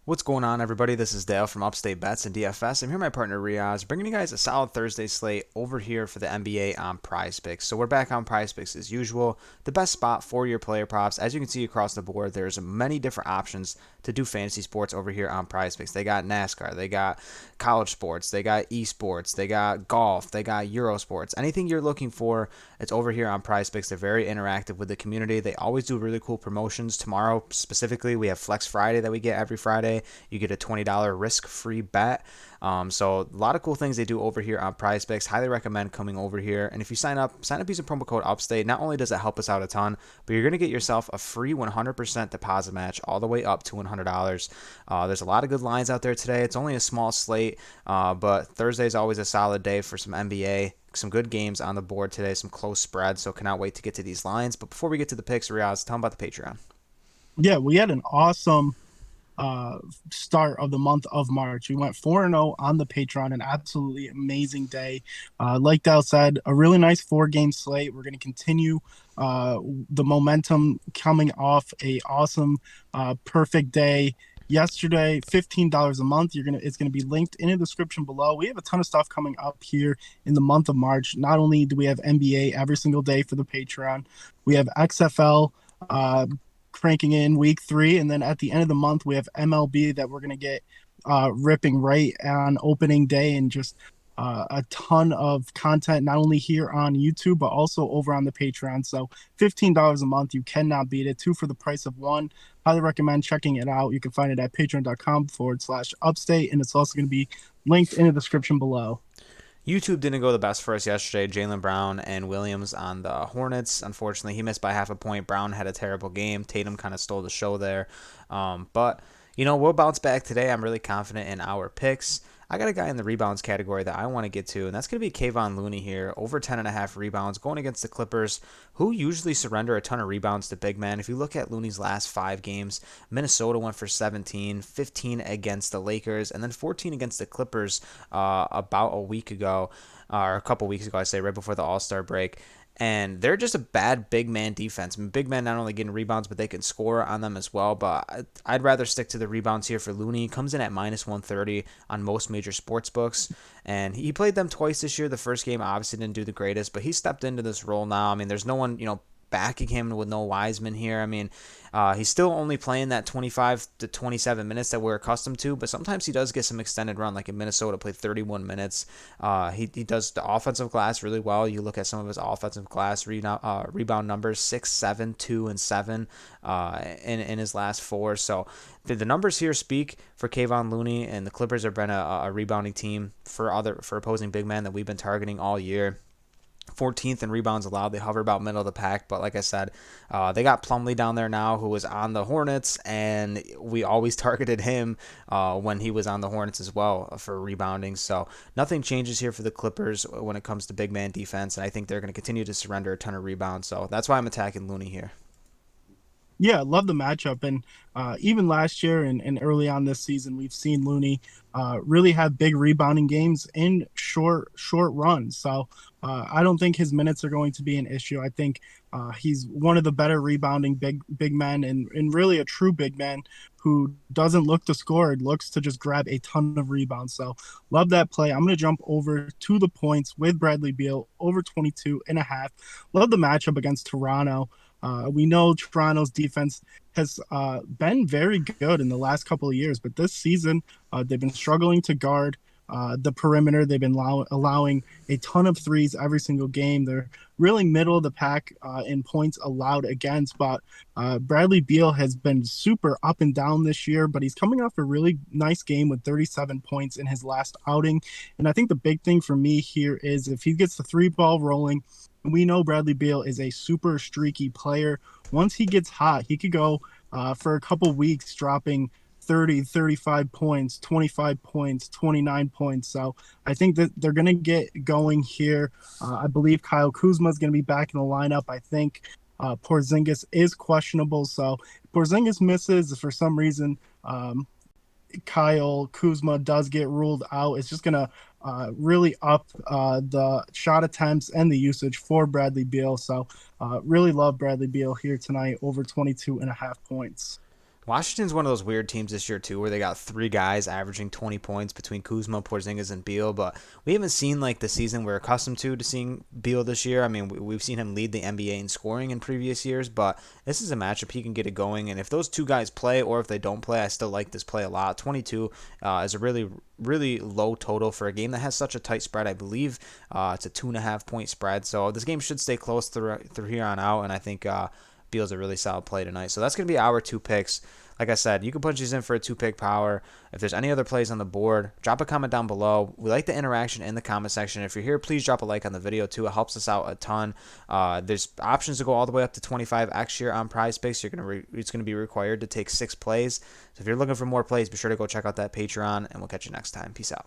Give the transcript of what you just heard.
What's going on, everybody? This is Dale from Upstate Bets and DFS. I'm here with my partner Reoz, bringing you guys a solid Thursday slate over here for the NBA on Prize Picks. So we're back on Prize Picks as usual, the best spot for your player props. As you can see across the board, there's many different options to do fantasy sports over here on Prize Picks. They got NASCAR, they got college sports, they got esports, they got golf, they got Euro sports. Anything you're looking for, it's over here on Prize Picks. They're very interactive with the community. They always do really cool promotions. Tomorrow specifically, we have Flex Friday that we get every Friday. You get a $20 risk-free bet. So a lot of cool things they do over here on Prize Picks. Highly recommend coming over here. And if you sign up using promo code Upstate. Not only does it help us out a ton, but you're going to get yourself a free 100% deposit match all the way up to $100. There's a lot of good lines out there today. It's only a small slate, but Thursday is always a solid day for some NBA. Some good games on the board today, some close spreads, so cannot wait to get to these lines. But before we get to the picks, Riaz, tell them about the Patreon. Yeah, we had an awesome uh start of the month of March. We went 4-0 on the Patreon, an absolutely amazing day. Like Dal said, a really nice four-game slate. We're going to continue uh the momentum coming off a awesome perfect day yesterday. $15 a month. It's gonna be linked in the description below. We have a ton of stuff coming up here in the month of March. Not only do we have NBA every single day for the Patreon, we have XFL cranking in week 3, and then at the end of the month we have MLB that we're gonna get ripping right on opening day, and just a ton of content not only here on YouTube but also over on the Patreon. So $15 a month, you cannot beat it. Two for the price of one. Highly recommend checking it out. You can find it at patreon.com/upstate, and it's also going to be linked in the description below. YouTube didn't go the best for us yesterday. Jaylen Brown and Williams on the Hornets. Unfortunately, he missed by half a point. Brown had a terrible game. Tatum kind of stole the show there. But we'll bounce back today. I'm really confident in our picks. I got a guy in the rebounds category that I want to get to, and that's going to be Kayvon Looney here. Over 10.5 rebounds going against the Clippers, who usually surrender a ton of rebounds to big men. If you look at Looney's last 5 games, Minnesota went for 17, 15 against the Lakers, and then 14 against the Clippers about a week ago, or a couple weeks ago, I say, right before the All-Star break. And they're just a bad big man defense. I mean, big men not only getting rebounds, but they can score on them as well. But I'd rather stick to the rebounds here for Looney. Comes in at minus 130 on most major sports books. And he played them twice this year. The first game obviously didn't do the greatest, but he stepped into this role now. I mean, there's no one, backing him with no Wiseman here. I mean, he's still only playing that 25 to 27 minutes that we're accustomed to, but sometimes he does get some extended run, like in Minnesota, played 31 minutes. He does the offensive glass really well. You look at some of his offensive glass rebound numbers, 6, 7, 2, and 7 in his last 4. So the numbers here speak for Kayvon Looney, and the Clippers have been a rebounding team for opposing big men that we've been targeting all year. 14th in rebounds allowed. They hover about middle of the pack, but like I said, they got Plumlee down there now, who was on the Hornets, and we always targeted him when he was on the Hornets as well for rebounding. So nothing changes here for the Clippers when it comes to big man defense, and I think they're going to continue to surrender a ton of rebounds. So that's why I'm attacking Looney here. Yeah, love the matchup. And even last year and early on this season, we've seen Looney really have big rebounding games in short runs. So I don't think his minutes are going to be an issue. I think he's one of the better rebounding big men, and really a true big man who doesn't look to score, looks to just grab a ton of rebounds. So love that play. I'm going to jump over to the points with Bradley Beal, over 22.5. Love the matchup against Toronto. We know Toronto's defense has been very good in the last couple of years, but this season they've been struggling to guard the perimeter. They've been allowing a ton of threes every single game. They're really middle of the pack in points allowed against, but Bradley Beal has been super up and down this year, but he's coming off a really nice game with 37 points in his last outing. And I think the big thing for me here is if he gets the three ball rolling, we know Bradley Beal is a super streaky player. Once he gets hot, he could go for a couple weeks dropping 30, 35 points, 25 points, 29 points. So I think that they're going to get going here. I believe Kyle Kuzma is going to be back in the lineup. I think Porzingis is questionable. So Porzingis misses for some reason. Kyle Kuzma does get ruled out. It's just going to really up the shot attempts and the usage for Bradley Beal. So really love Bradley Beal here tonight, over 22.5 points. Washington's one of those weird teams this year too, where they got three guys averaging 20 points between Kuzma, Porzingis, and Beal. But we haven't seen like the season we're accustomed to seeing Beal this year. I mean, we've seen him lead the NBA in scoring in previous years, but this is a matchup he can get it going. And if those two guys play, or if they don't play, I still like this play a lot. 22 is a really low total for a game that has such a tight spread. I believe it's a 2.5 point spread, so this game should stay close through here on out. And I think Beal's a really solid play tonight. So that's going to be our two picks. Like I said, you can punch these in for a two-pick power. If there's any other plays on the board, drop a comment down below. We like the interaction in the comment section. If you're here, please drop a like on the video too. It helps us out a ton. There's options to go all the way up to 25x here on Prize Picks. It's gonna be required to take 6 plays. So if you're looking for more plays, be sure to go check out that Patreon, and we'll catch you next time. Peace out.